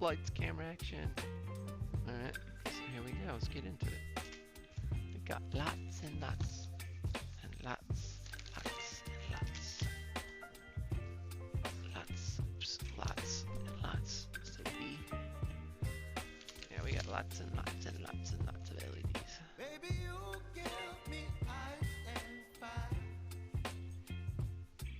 Lights, camera, action. Alright, so here we go. Let's get into it. We got lots and lots and lots, lots and lots. Lots and lots. So B. Yeah, we got lots and lots and lots and lots of LEDs. Baby, you give me ice and fire.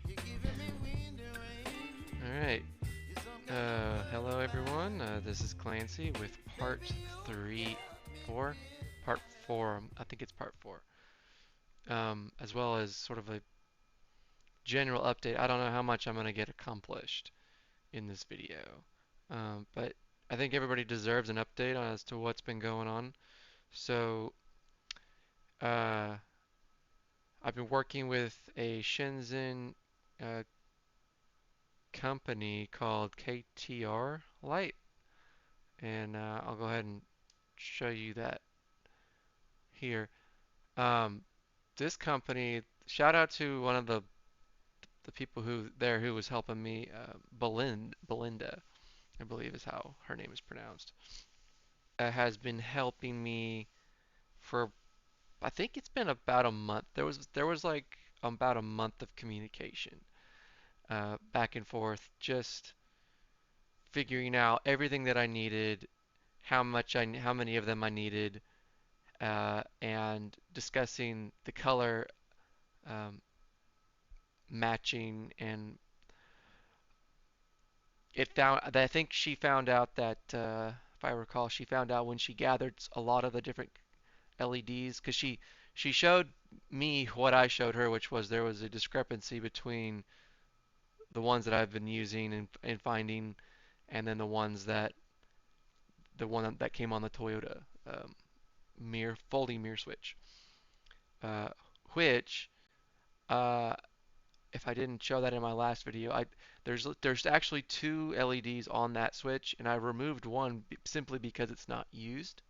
You're giving me wind and rain. Alright. You're some kind of Hello butterfly. everyone. This is Clancy with part Baby, you 3, make me 4, feel part alive. 4. I think it's part 4. As well as sort of a general update. I don't know how much I'm going to get accomplished in this video. But I think everybody deserves an update as to what's been going on. So, uh, I've been working with a Shenzhen uh, company called KTR Light, and I'll go ahead and show you that here. Um, this company, shout out to one of the people who was helping me, Belinda, I believe is how her name is pronounced, has been helping me for I think it's been about a month. There was like about a month of communication, back and forth, just figuring out everything that I needed, how many of them I needed, and discussing the color, um, matching, and I think she found out that, if I recall, she found out when she gathered a lot of the different LEDs, because she showed me what I showed her, which was there was a discrepancy between the ones that I've been using and finding, and then the one that came on the Toyota, mirror folding mirror switch, uh, which, uh, if I didn't show that in my last video, there's actually two LEDs on that switch, and I removed one simply because it's not used,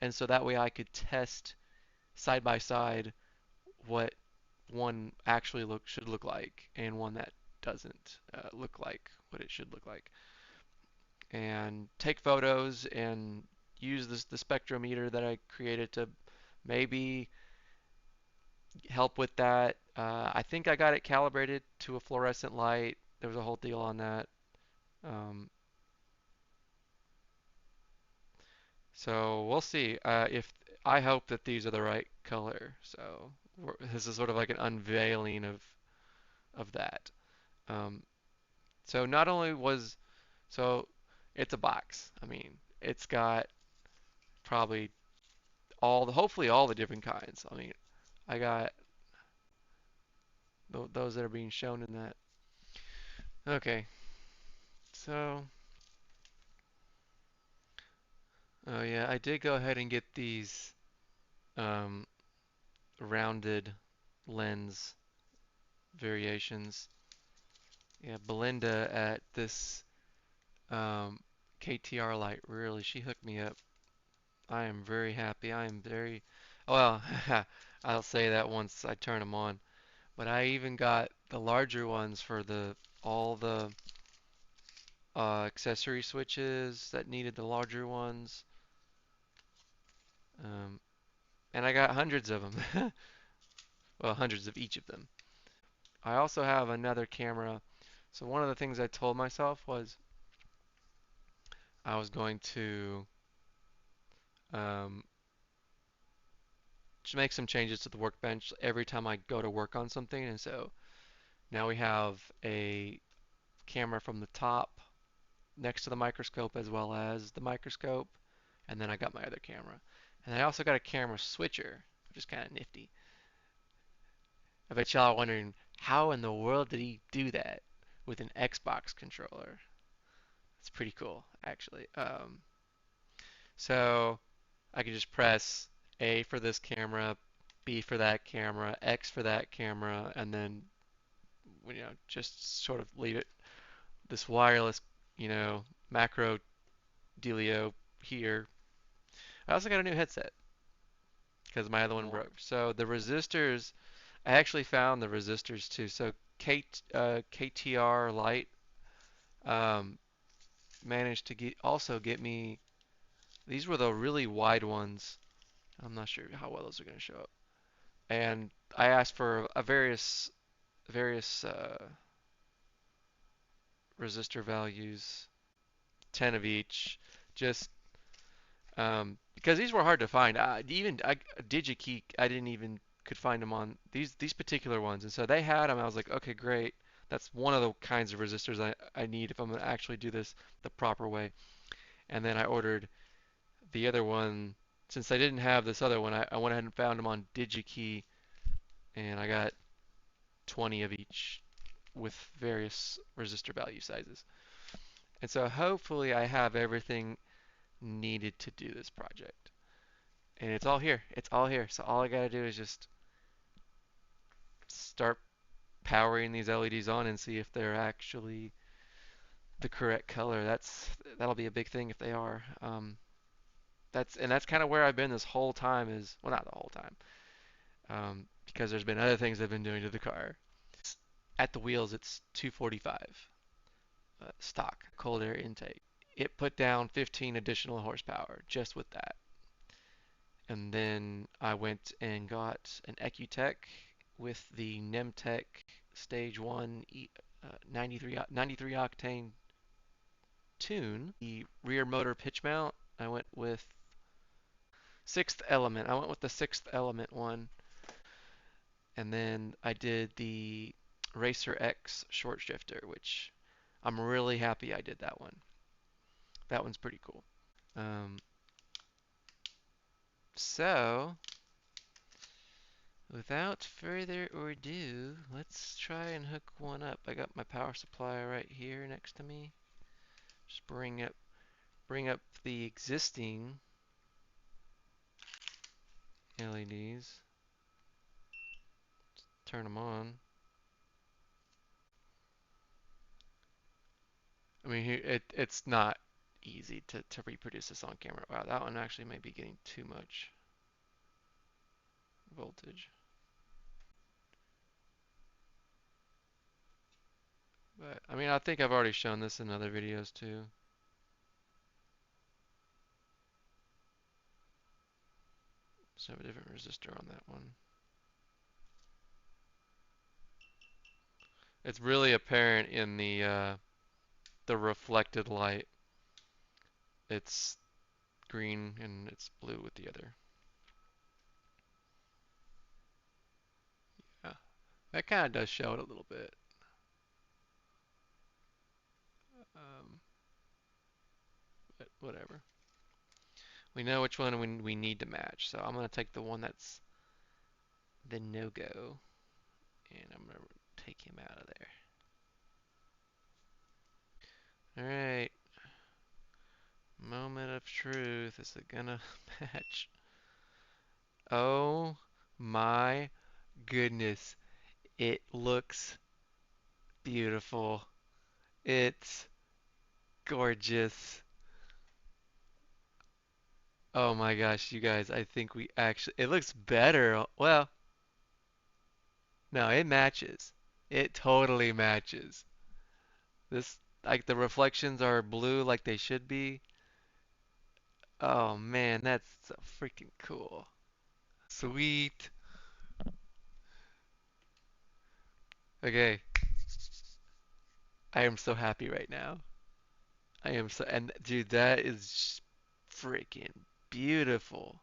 and so that way I could test side by side what one actually should look like and one that doesn't, look like what it should look like, and take photos and use the spectrometer that I created to maybe help with that. I think I got it calibrated to a fluorescent light. There was a whole deal on that. Um, so we'll see. If I hope that these are the right color. So this is sort of like an unveiling of that. Um, so not only was so it's a box. I mean, it's got probably hopefully all the different kinds. I mean, I got those that are being shown in that. Okay, so oh yeah, I did go ahead and get these, um, rounded lens variations. Yeah, Belinda at this, um, KTR light, really, she hooked me up. I am very happy. I am very, well, I'll say that once I turn them on. But I even got the larger ones for all the, accessory switches that needed the larger ones. Um, and I got hundreds of them. Well, hundreds of each of them. I also have another camera. So one of the things I told myself was I was going to, um, just make some changes to the workbench every time I go to work on something. And so now we have a camera from the top next to the microscope as well as the microscope. And then I got my other camera. And I also got a camera switcher, which is kind of nifty. I bet y'all are wondering how in the world did he do that with an Xbox controller? It's pretty cool, actually. So I could just press A for this camera, B for that camera, X for that camera, and then, just sort of leave it this wireless, macro dealio here. I also got a new headset because my other one Cool. broke. So the resistors, I actually found the resistors too. So KTR Lite, um, managed to get me. These were the really wide ones. I'm not sure how well those are going to show up. And I asked for a various resistor values, 10 of each, just because these were hard to find. DigiKey, I didn't even could find them on these particular ones, and so they had them. I was like, okay, great. That's one of the kinds of resistors I need if I'm gonna actually do this the proper way. And then I ordered the other one. Since I didn't have this other one, I went ahead and found them on DigiKey, and I got 20 of each with various resistor value sizes. And so hopefully I have everything needed to do this project. And it's all here. It's all here. So all I gotta do is just start powering these LEDs on and see if they're actually the correct color. That'll be a big thing if they are. That's kind of where I've been this whole time. Is well, not the whole time, because there's been other things I've been doing to the car. At the wheels, it's 245 stock cold air intake. It put down 15 additional horsepower just with that. And then I went and got an Ecutech with the Nemtech Stage 1 93 octane tune. The rear motor pitch mount, I went with Sixth Element. I went with the Sixth Element one. And then I did the Racer X short shifter, which I'm really happy I did that one. That one's pretty cool. Um, so, without further ado, let's try and hook one up. I got my power supply right here next to me. Just bring up the existing LEDs. Turn them on. I mean, it's not easy to reproduce this on camera. Wow, that one actually may be getting too much voltage. But I mean, I think I've already shown this in other videos too. So I have a different resistor on that one. It's really apparent in the reflected light. It's green and it's blue with the other. Yeah, that kind of does show it a little bit. Um, but whatever. We know which one we need to match. So I'm going to take the one that's the no-go, and I'm going to take him out of there. All right. Moment of truth. Is it going to match? Oh my goodness. It looks beautiful. It's gorgeous. Oh my gosh, you guys, I think we actually, it looks better. Well, no, it matches. It totally matches. This, like the reflections are blue like they should be. Oh man, that's so freaking cool. Sweet. Okay, I am so happy right now. I am so, and dude, that is freaking beautiful.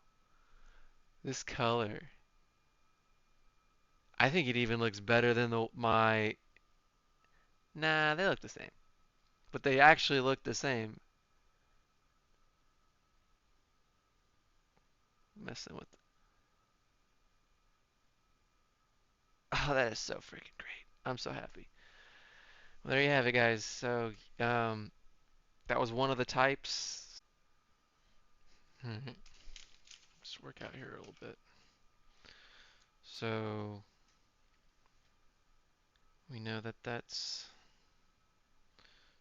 This color. I think it even looks better than my. Nah, they look the same. But they actually look the same. Messing with. Oh, that is so freaking great. I'm so happy. Well, there you have it, guys. So, um, that was one of the types. Just work out here a little bit. So, we know that that's.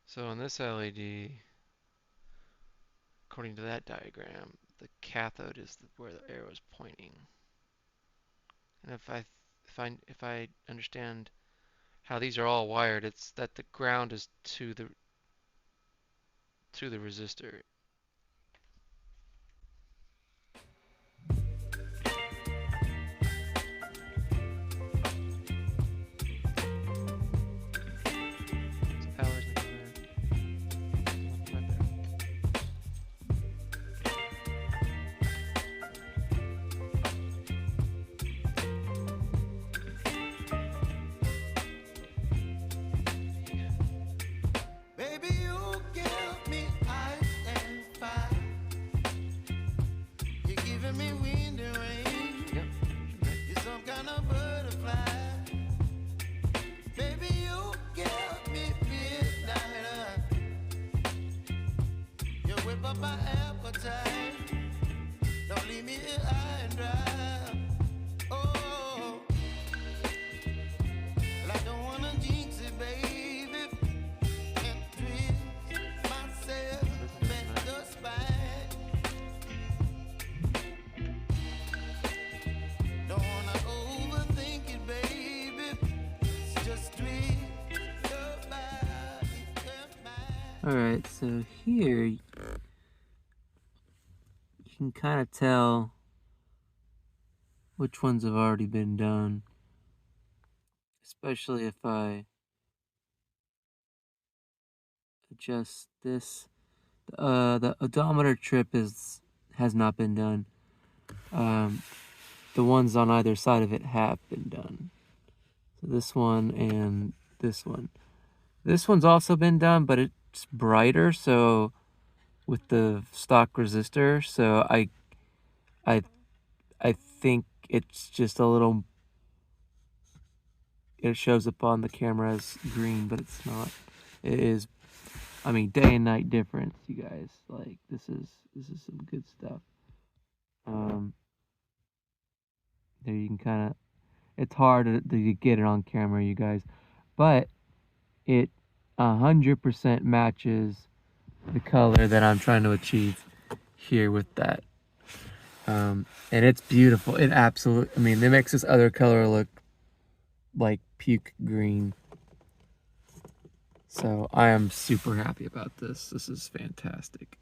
So, on this LED, according to that diagram, the cathode is where the arrow is pointing. And if I understand how these are all wired, it's that the ground is to the to the resistor. Power's not gonna- Baby, you give me ice and fire. You're giving me wind and rain. Yep. You're some kind of butterfly. Baby, you give me midnight. You whip up my appetite. Don't leave me here high and dry. Oh, well, I don't wanna jinx it, baby. And twist myself at the spine. Don't wanna overthink it, baby. It's just twist your body and mine. Alright, so here you can kind of tell which ones have already been done, especially if I adjust this. The odometer trip has not been done. The ones on either side of it have been done. So this one and this one. This one's also been done, but it's brighter, so with the stock resistor, so I think it's just a little, it shows up on the camera as green, but it's not. It is, I mean, day and night difference, you guys. Like, this is some good stuff. There you can kind of, it's hard to get it on camera, you guys, but it 100% matches the color that I'm trying to achieve here with that. And it's beautiful. It absolutely, I mean, it makes this other color look like puke green. So I am super happy about this. This is fantastic.